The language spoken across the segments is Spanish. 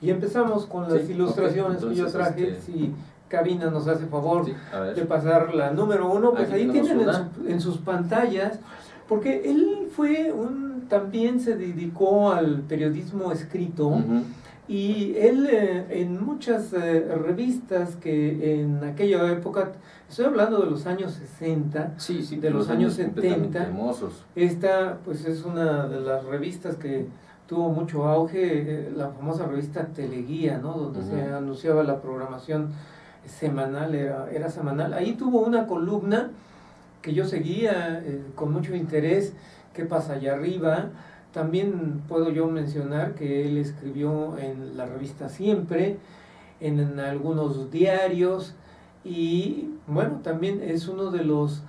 Y empezamos con las ilustraciones que yo traje. Si Cabina nos hace favor de pasar la número 1, pues ahí tienen en sus pantallas, porque él también se dedicó al periodismo escrito, y él en muchas revistas que en aquella época, estoy hablando de los años 60, de los años 70, esta pues es una de las revistas que tuvo mucho auge, la famosa revista Teleguía, ¿no? Donde se anunciaba la programación semanal, era semanal. Ahí tuvo una columna que yo seguía con mucho interés, ¿qué pasa allá arriba? También puedo yo mencionar que él escribió en la revista Siempre, en algunos diarios, y bueno, también es uno de los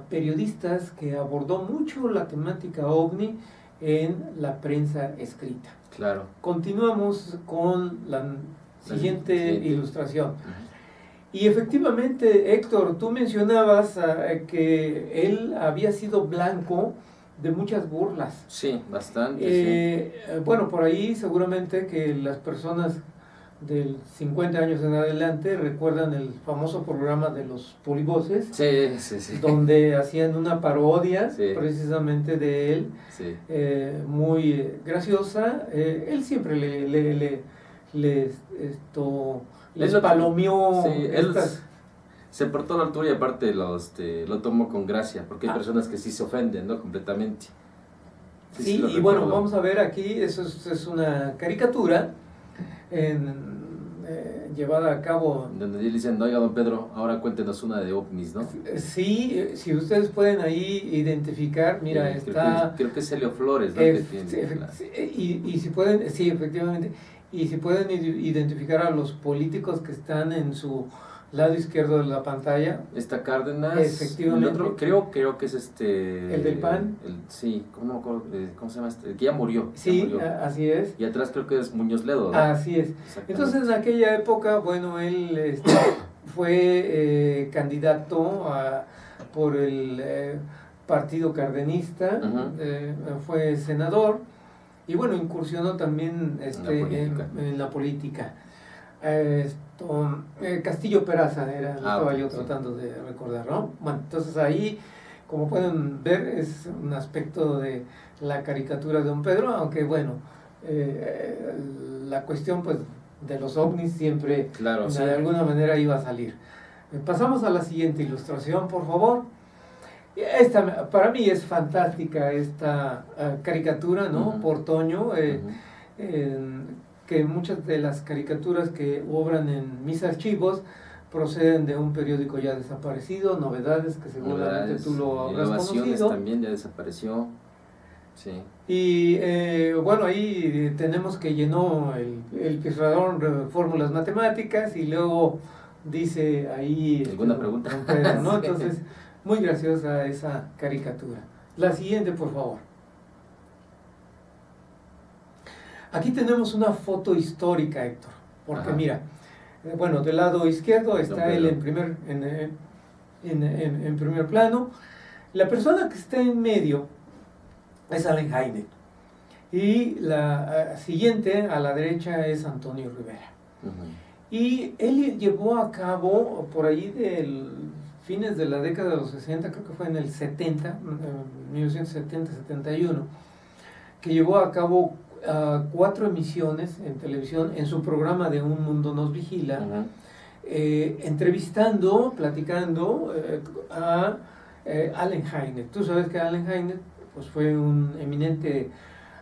periodistas que abordó mucho la temática OVNI en la prensa escrita. Claro. Continuamos con la siguiente ilustración. Y efectivamente, Héctor, tú mencionabas que él había sido blanco de muchas burlas. Sí, bastante. Bueno, por ahí seguramente que las personas del 50 años en adelante recuerdan el famoso programa de los polivoces, donde hacían una parodia precisamente de él, muy graciosa. Él siempre les palomeó. Él se portó a la altura y aparte lo tomó con gracia, porque hay personas que sí se ofenden, ¿no? Completamente. Sí, y bueno, vamos a ver aquí, eso es una caricatura llevada a cabo. Donde dicen, oiga, don Pedro, ahora cuéntenos una de ovnis, ¿no? Sí, si ustedes pueden ahí identificar, mira, creo que es Helio Flores, ¿no? Y si pueden, sí, efectivamente, y si pueden identificar a los políticos que están en su lado izquierdo de la pantalla. Está Cárdenas. Efectivamente. El otro creo que es el del PAN. Sí, ¿cómo se llama este? El que ya murió. Sí, así es. Y atrás creo que es Muñoz Ledo, ¿no? Así es. Entonces, en aquella época, bueno, él fue candidato por el partido cardenista, fue senador, y bueno, incursionó también en la política. Castillo Peraza estaba yo tratando de recordar, ¿no? Bueno, entonces ahí, como pueden ver, es un aspecto de la caricatura de don Pedro, aunque bueno, la cuestión pues de los ovnis siempre de alguna manera iba a salir. Pasamos a la siguiente ilustración, por favor. Esta para mí es fantástica, esta caricatura, ¿no? Por Toño, que muchas de las caricaturas que obran en mis archivos proceden de un periódico ya desaparecido, Novedades, que seguramente tú lo habrás conocido. También ya desapareció. Sí. Y bueno, ahí tenemos que llenó el pizarrón de fórmulas matemáticas y luego dice ahí... ¿Alguna pregunta? ¿No? Entonces, muy graciosa esa caricatura. La siguiente, por favor. Aquí tenemos una foto histórica, Héctor, porque mira, bueno, del lado izquierdo está él en primer plano. La persona que está en medio es Allen Hynek, y la siguiente a la derecha es Antonio Rivera. Y él llevó a cabo, por ahí del fines de la década de los 60, creo que fue en el 70, 1970-71, que llevó a cabo 4 emisiones en televisión en su programa de Un Mundo Nos Vigila, entrevistando, platicando a Allen Hynek. Tú sabes que Allen Hynek pues, fue un eminente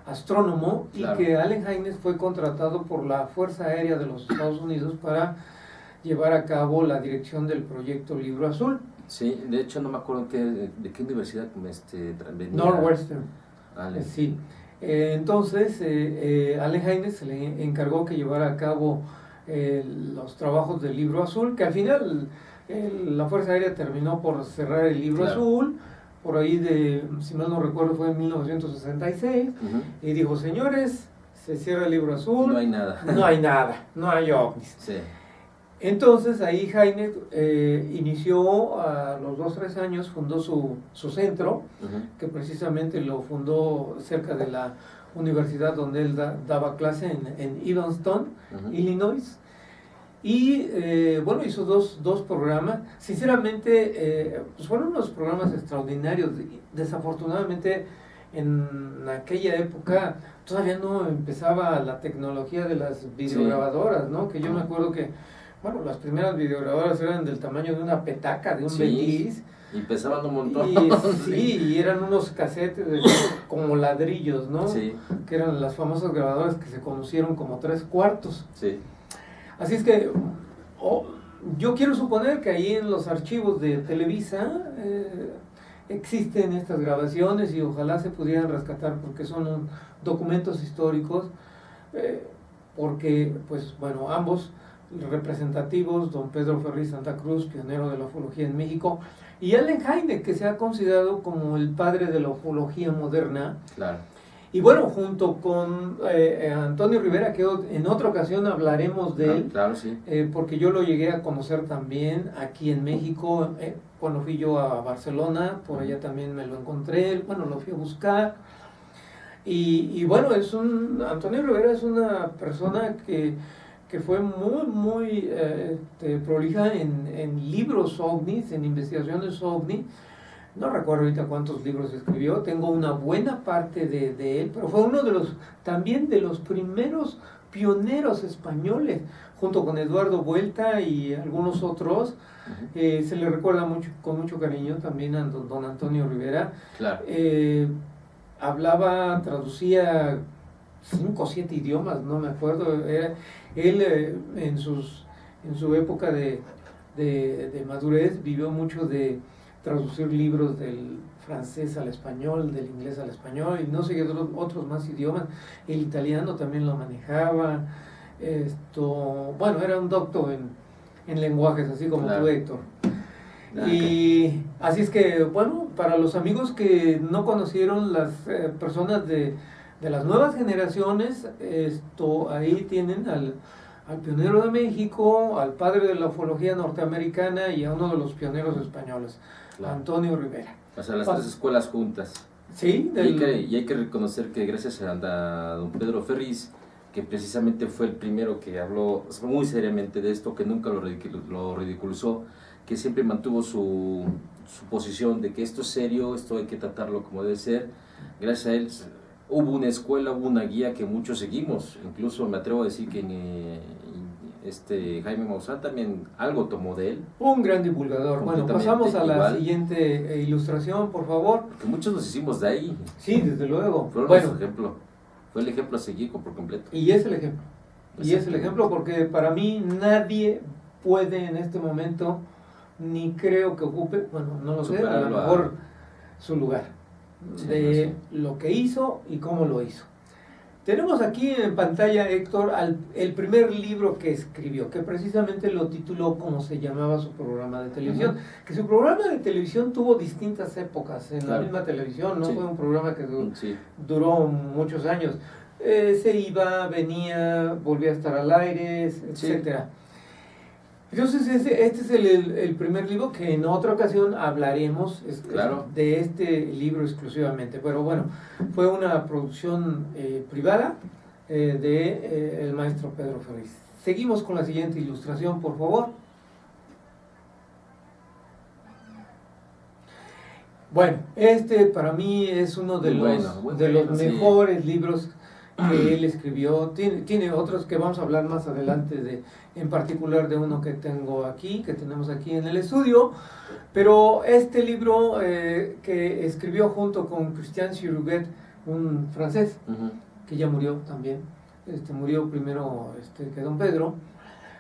astrónomo, y que Allen Hynek fue contratado por la Fuerza Aérea de los Estados Unidos para llevar a cabo la dirección del proyecto Libro Azul. Sí, de hecho no me acuerdo de qué universidad venía. Northwestern. Sí. Entonces, Allen Hynek se le encargó que llevara a cabo los trabajos del Libro Azul, que al final la Fuerza Aérea terminó por cerrar el Libro Azul, por ahí si mal no recuerdo, fue en 1966, y dijo, señores, se cierra el Libro Azul. No hay nada. No hay nada, no hay ovnis. Sí. Entonces ahí Jaime inició a los 2-3 años, fundó su centro, que precisamente lo fundó cerca de la universidad donde él daba clase en Evanston, Illinois. Y bueno, hizo dos programas. Sinceramente, pues fueron unos programas extraordinarios. Desafortunadamente, en aquella época todavía no empezaba la tecnología de las videograbadoras, ¿no? Que yo me acuerdo que, bueno, las primeras videograbadoras eran del tamaño de una petaca, de un Beliz. Y pesaban un montón. Y eran unos cassettes como ladrillos, ¿no? Sí. Que eran las famosas grabadoras que se conocieron como 3/4. Sí. Así es que yo quiero suponer que ahí en los archivos de Televisa existen estas grabaciones y ojalá se pudieran rescatar porque son documentos históricos, porque, pues bueno, ambos representativos, don Pedro Ferriz Santa Cruz, pionero de la ufología en México, y Allen Hynek, que se ha considerado como el padre de la ufología moderna. Claro. Y bueno, junto con Antonio Rivera, que en otra ocasión hablaremos de él, claro, sí. Porque yo lo llegué a conocer también aquí en México, cuando fui yo a Barcelona, por allá también me lo encontré, bueno, lo fui a buscar. Y bueno, Antonio Rivera es una persona que fue muy prolija en libros ovnis, en investigaciones ovni. No recuerdo ahorita cuántos libros escribió, tengo una buena parte de él, pero fue uno también de los primeros pioneros españoles, junto con Eduardo Vuelta y algunos otros. Se le recuerda con mucho cariño también a don Antonio Rivera. Claro. Traducía 5 o 7 idiomas, no me acuerdo. Él en su época de madurez vivió mucho de traducir libros del francés al español, del inglés al español, y no sé qué otros más idiomas. El italiano también lo manejaba. Bueno, era un doctor en lenguajes, así como tú, Héctor. Y así es que, bueno, para los amigos que no conocieron, las personas de las nuevas generaciones, ahí tienen al pionero de México, al padre de la ufología norteamericana y a uno de los pioneros españoles, claro. Antonio Rivera. O sea, las tres escuelas juntas. Sí. Y hay que reconocer que gracias a don Pedro Ferriz, que precisamente fue el primero que habló muy seriamente de esto, que nunca lo ridiculizó, que siempre mantuvo su posición de que esto es serio, esto hay que tratarlo como debe ser. Gracias a él hubo una escuela, hubo una guía que muchos seguimos. Incluso me atrevo a decir que Jaime Maussan también algo tomó de él. Un gran divulgador. Bueno, pasamos a la siguiente ilustración, por favor. Porque muchos nos hicimos de ahí. Sí, desde luego. Fue nuestro ejemplo. Fue el ejemplo a seguir por completo. Y es el ejemplo. Y es el ejemplo porque para mí nadie puede en este momento, ni creo que ocupe, bueno, no lo sé, a lo mejor su lugar, de lo que hizo y cómo lo hizo. Tenemos aquí en pantalla, Héctor, el primer libro que escribió, que precisamente lo tituló como se llamaba su programa de televisión. Que su programa de televisión tuvo distintas épocas en la misma televisión, no fue un programa que duró muchos años. Se iba, venía, volvía a estar al aire, etcétera. Entonces este es el primer libro que en otra ocasión hablaremos de este libro exclusivamente. Pero bueno, fue una producción privada del maestro Pedro Ferriz. Seguimos con la siguiente ilustración, por favor. Bueno, para mí es uno de los mejores libros que él escribió. Tiene otros que vamos a hablar más adelante, en particular de uno que tenemos aquí en el estudio, pero este libro que escribió junto con Christian Siruguet, un francés, que ya murió también, murió primero que don Pedro,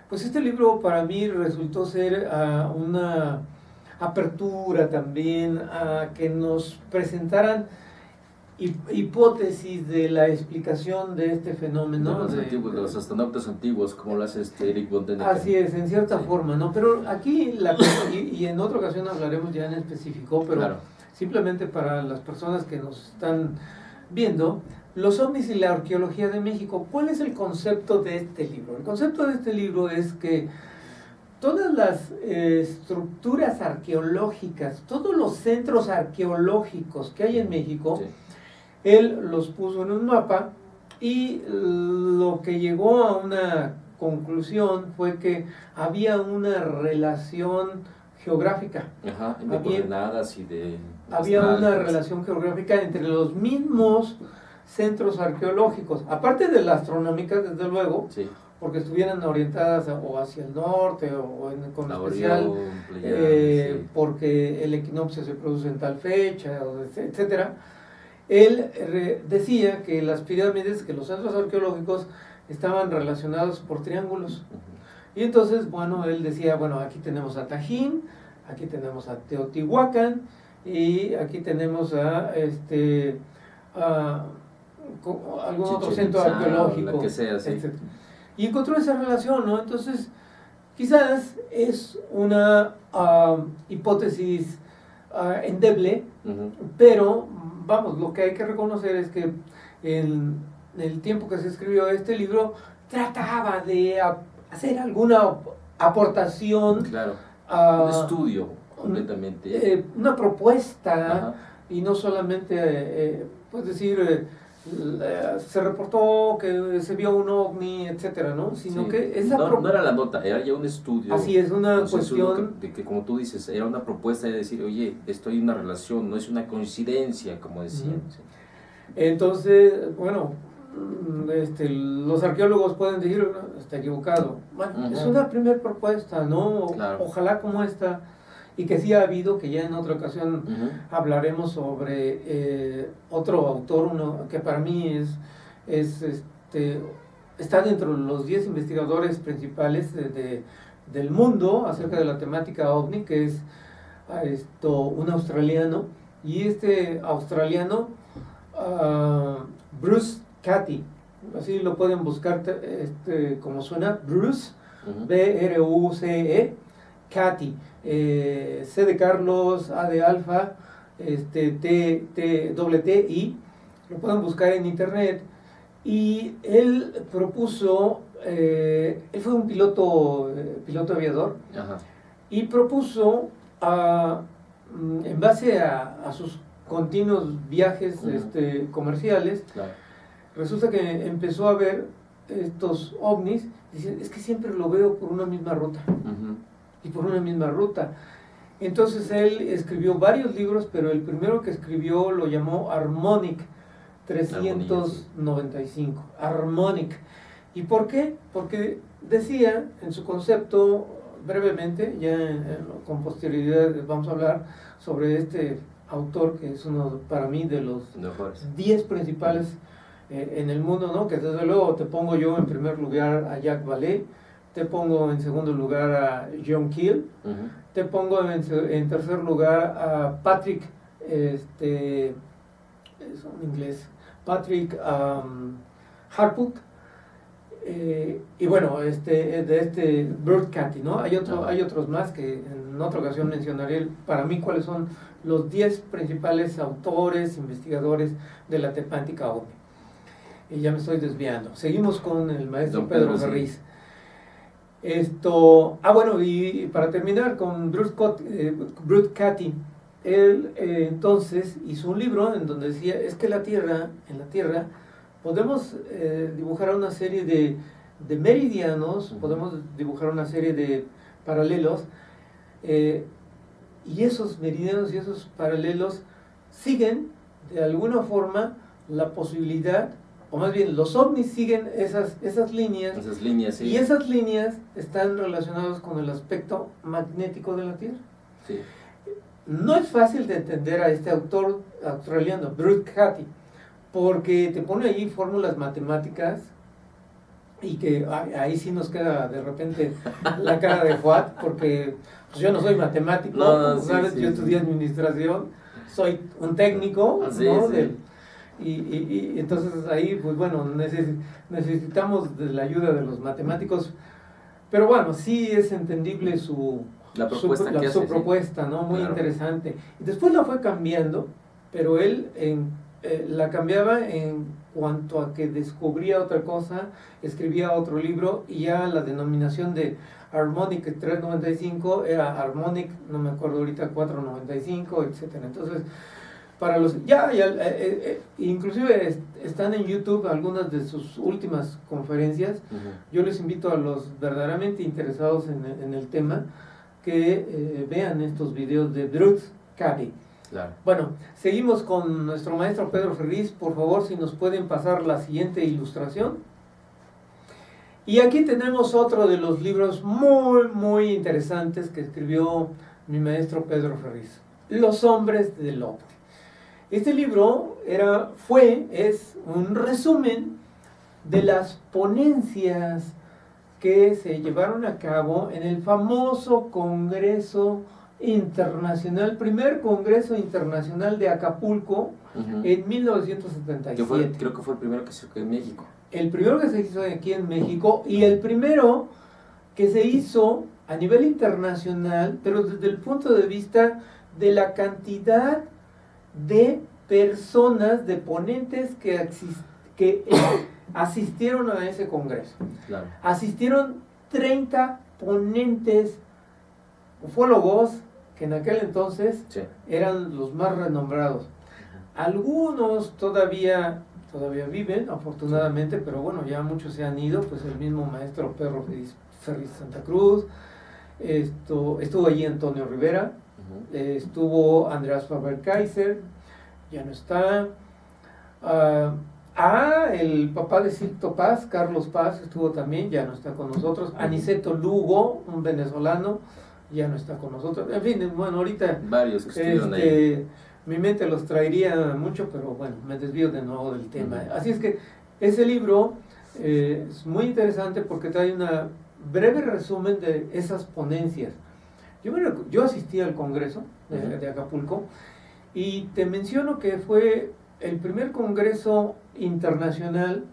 pues este libro para mí resultó ser una apertura también a que nos presentaran hipótesis de la explicación de este fenómeno. De los astronautas antiguos, como lo hace Eric von Däniken. Así es, en cierta forma, ¿no? Pero aquí, y en otra ocasión hablaremos ya en específico, pero simplemente para las personas que nos están viendo, los ovnis y la arqueología de México, ¿cuál es el concepto de este libro? El concepto de este libro es que todas las estructuras arqueológicas, todos los centros arqueológicos que hay en México, sí, él los puso en un mapa y lo que llegó a una conclusión fue que había una relación geográfica. Ajá, de coordenadas y de... Había una relación geográfica entre los mismos centros arqueológicos, aparte de la astronómica, desde luego, sí, porque estuvieran orientadas o hacia el norte o con la especial Orión, sí, porque el equinoccio se produce en tal fecha, etcétera. Él decía que las pirámides, que los centros arqueológicos estaban relacionados por triángulos. Y entonces, bueno, él decía, bueno, aquí tenemos a Tajín, aquí tenemos a Teotihuacán y aquí tenemos a algún otro centro arqueológico, que sea, sí, y encontró esa relación, ¿no? Entonces, quizás es una hipótesis endeble, pero vamos, lo que hay que reconocer es que en el tiempo que se escribió este libro trataba de hacer alguna aportación, claro, un estudio completamente, una propuesta. Ajá. Y no solamente pues decir se reportó que se vio un ovni, etcétera, ¿no? Sino sí, que esa no era la nota, era ya un estudio. Así es, una cuestión de que, como tú dices, era una propuesta de decir, oye, esto hay una relación, no es una coincidencia, como decían. Sí. Entonces, bueno, los arqueólogos pueden decir, está equivocado. Bueno, es una primera propuesta, ¿no? Claro. Ojalá como esta, y que sí ha habido, que ya en otra ocasión hablaremos sobre otro autor, uno que para mí está dentro de los 10 investigadores principales del mundo acerca de la temática OVNI, que es un australiano, y este australiano, Bruce Cathy, así lo pueden buscar como suena, Bruce, B-R-U-C-E, Cathy, C de Carlos, A de Alfa, T-T-I, lo pueden buscar en internet. Y él propuso, él fue un piloto aviador. Ajá. Y propuso, en base a sus continuos viajes comerciales, claro, resulta que empezó a ver estos ovnis, dice, es que siempre lo veo por una misma ruta. Y por una misma ruta. Entonces él escribió varios libros, pero el primero que escribió lo llamó Harmonic 395. Harmonic. ¿Y por qué? Porque decía en su concepto, brevemente, ya con posterioridad vamos a hablar sobre este autor que es uno para mí de los 10 principales en el mundo, ¿no? Que desde luego te pongo yo en primer lugar a Jacques Vallée, te pongo en segundo lugar a John Keel, te pongo en tercer lugar a Patrick, es un inglés, Patrick Harpuk, y bueno, Bruce Cathy, ¿no? Hay otros más que en otra ocasión mencionaré para mí cuáles son los 10 principales autores, investigadores de la temática OVNI. Y ya me estoy desviando. Seguimos con el maestro Pedro Ferriz. Bueno, y para terminar con Bruce Cathy, él entonces hizo un libro en donde decía, es que en la Tierra podemos dibujar una serie de meridianos, podemos dibujar una serie de paralelos, y esos meridianos y esos paralelos siguen de alguna forma la posibilidad, o más bien los ovnis siguen esas líneas, sí, y esas líneas están relacionadas con el aspecto magnético de la Tierra. Sí. No es fácil de entender a este autor australiano, Bruce Cathy, porque te pone ahí fórmulas matemáticas y que ahí sí nos queda de repente la cara de Juan, porque pues, yo no soy matemático, ¿sabes? Yo estudié administración, soy un técnico, ¿no? Sí. Y entonces ahí, pues bueno, necesitamos de la ayuda de los matemáticos, pero bueno, sí es entendible su propuesta, ¿no? Muy claro, interesante. Y después la fue cambiando, pero él la cambiaba en cuanto a que descubría otra cosa, escribía otro libro y ya la denominación de Harmonic 395 era Harmonic, no me acuerdo ahorita, 495, etcétera. Entonces, para los inclusive están en YouTube algunas de sus últimas conferencias. Yo les invito a los verdaderamente interesados en el tema que vean estos videos de Bruce Cabby. Claro. Bueno, seguimos con nuestro maestro Pedro Ferriz. Por favor, si nos pueden pasar la siguiente ilustración. Y aquí tenemos otro de los libros muy, muy interesantes que escribió mi maestro Pedro Ferriz, Los hombres del Lobo. Este libro es un resumen de las ponencias que se llevaron a cabo en el famoso Congreso Internacional, primer Congreso Internacional de Acapulco, en 1977. Creo que fue el primero que se hizo en México. El primero que se hizo aquí en México y el primero que se hizo a nivel internacional, pero desde el punto de vista de la cantidad de personas, de ponentes que asistieron a ese congreso. Claro. Asistieron 30 ponentes ufólogos que en aquel entonces eran los más renombrados. Algunos todavía viven, afortunadamente, pero bueno, ya muchos se han ido, pues el mismo maestro Pedro Ferriz Santa Cruz, estuvo allí Antonio Rivera, estuvo Andreas Faber-Kaiser, ya no está. El papá de Sixto Paz, Carlos Paz, estuvo también, ya no está con nosotros. Aniceto Lugo, un venezolano, ya no está con nosotros. En fin, bueno, ahorita varios que estuvieron ahí. Mi mente los traería mucho, pero bueno, me desvío de nuevo del tema. Así es que ese libro es muy interesante porque trae una breve resumen de esas ponencias. Yo asistí al Congreso de Acapulco y te menciono que fue el primer Congreso internacional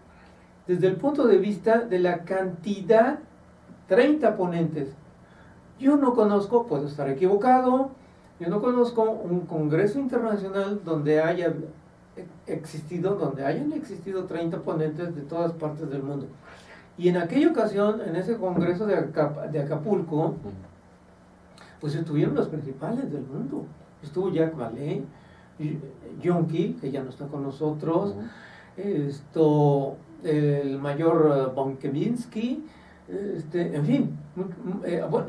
desde el punto de vista de la cantidad, 30 ponentes. Yo no conozco, puedo estar equivocado, yo no conozco un Congreso internacional donde hayan existido 30 ponentes de todas partes del mundo. Y en aquella ocasión, en ese Congreso de Acapulco, pues estuvieron los principales del mundo. Estuvo Jack Vallée, John Keel, que ya no está con nosotros, el mayor von Keminsky, en fin,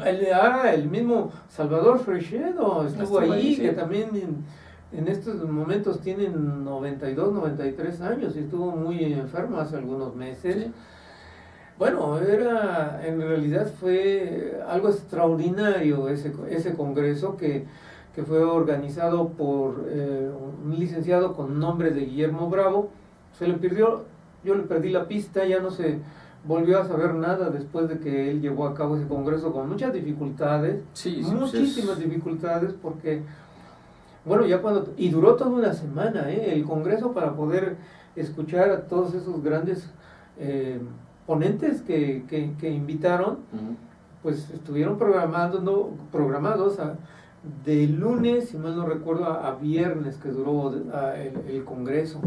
el mismo Salvador Freixedo estuvo ahí, que también en estos momentos tiene 92, 93 años y estuvo muy enfermo hace algunos meses. Sí. Bueno, en realidad fue algo extraordinario ese congreso que fue organizado por un licenciado con nombre de Guillermo Bravo. Se le perdió, yo le perdí la pista, ya no se volvió a saber nada después de que él llevó a cabo ese congreso con muchas dificultades, muchísimas dificultades, porque, bueno, y duró toda una semana, el congreso, para poder escuchar a todos esos grandes ponentes que invitaron, pues estuvieron programados de lunes, si mal no recuerdo, a viernes que duró el congreso.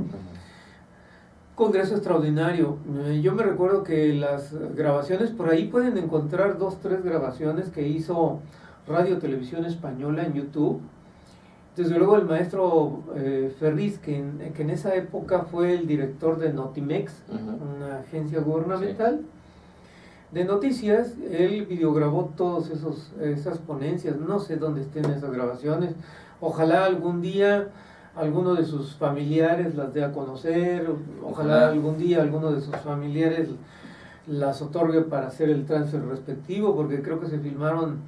Congreso extraordinario. Yo me recuerdo que las grabaciones, por ahí pueden encontrar 2, 3 grabaciones que hizo Radio Televisión Española en YouTube. Desde luego el maestro Ferriz, que en esa época fue el director de Notimex, una agencia gubernamental de noticias. Él videograbó todas esas ponencias. No sé dónde estén esas grabaciones. Ojalá algún día alguno de sus familiares las dé a conocer, ojalá algún día alguno de sus familiares las otorgue para hacer el transfer respectivo, porque creo que se filmaron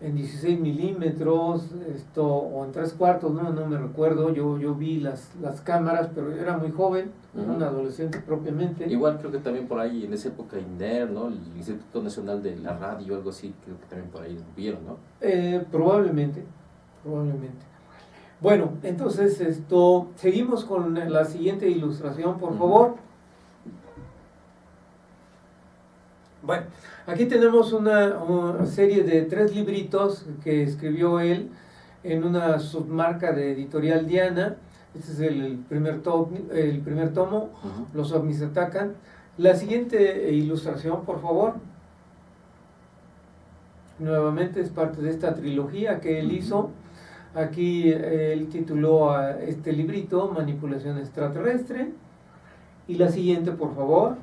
en 16 milímetros, o en 3/4, no me recuerdo. Yo vi las cámaras, pero era muy joven, era un adolescente propiamente. Igual creo que también por ahí, en esa época, INDER, ¿no? El Instituto Nacional de la Radio, algo así, creo que también por ahí vieron, ¿no? Probablemente. Bueno, entonces seguimos con la siguiente ilustración, por favor. Bueno, aquí tenemos una serie de 3 libritos que escribió él en una submarca de Editorial Diana. Este es el primer tomo, Los ovnis atacan. La siguiente ilustración, por favor. Nuevamente es parte de esta trilogía que él hizo. Aquí él tituló a este librito Manipulación extraterrestre. Y la siguiente, por favor.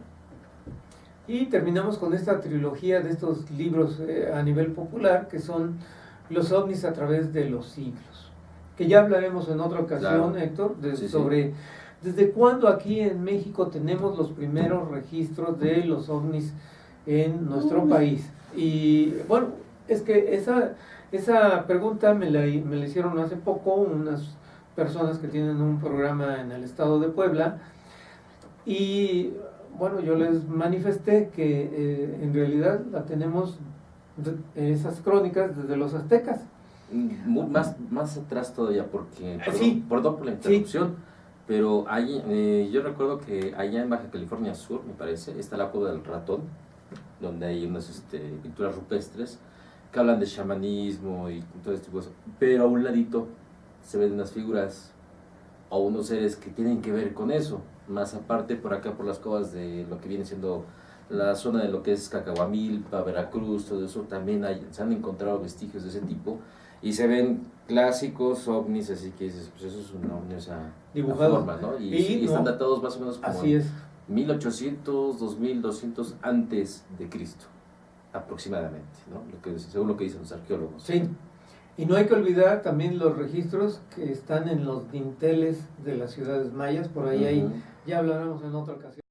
Y terminamos con esta trilogía de estos libros a nivel popular, que son Los ovnis a través de los siglos. Que ya hablaremos en otra ocasión, claro. Héctor, sobre desde cuándo aquí en México tenemos los primeros registros de los ovnis en nuestro país. Y bueno, es que esa pregunta me la hicieron hace poco unas personas que tienen un programa en el estado de Puebla. Y bueno, yo les manifesté que en realidad la tenemos, esas crónicas, desde los aztecas. Más atrás todavía, porque, perdón por la interrupción, pero yo recuerdo que allá en Baja California Sur, me parece, está la Cueva del Ratón, donde hay unas pinturas rupestres que hablan de chamanismo y todo este tipo de cosas, pero a un ladito se ven unas figuras o unos seres que tienen que ver con eso. Más aparte, por acá, por las cuevas de lo que viene siendo la zona de lo que es Cacahuamilpa, Veracruz, todo eso, también se han encontrado vestigios de ese tipo, y se ven clásicos ovnis, así que dices, pues eso es un ovni, o sea, dibujado, forma, ¿no? Y están datados más o menos como así es. 1800, 2200 antes de Cristo, aproximadamente, ¿no? Según lo que dicen los arqueólogos. Sí. Y no hay que olvidar también los registros que están en los dinteles de las ciudades mayas, por ahí ya hablaremos en otra ocasión.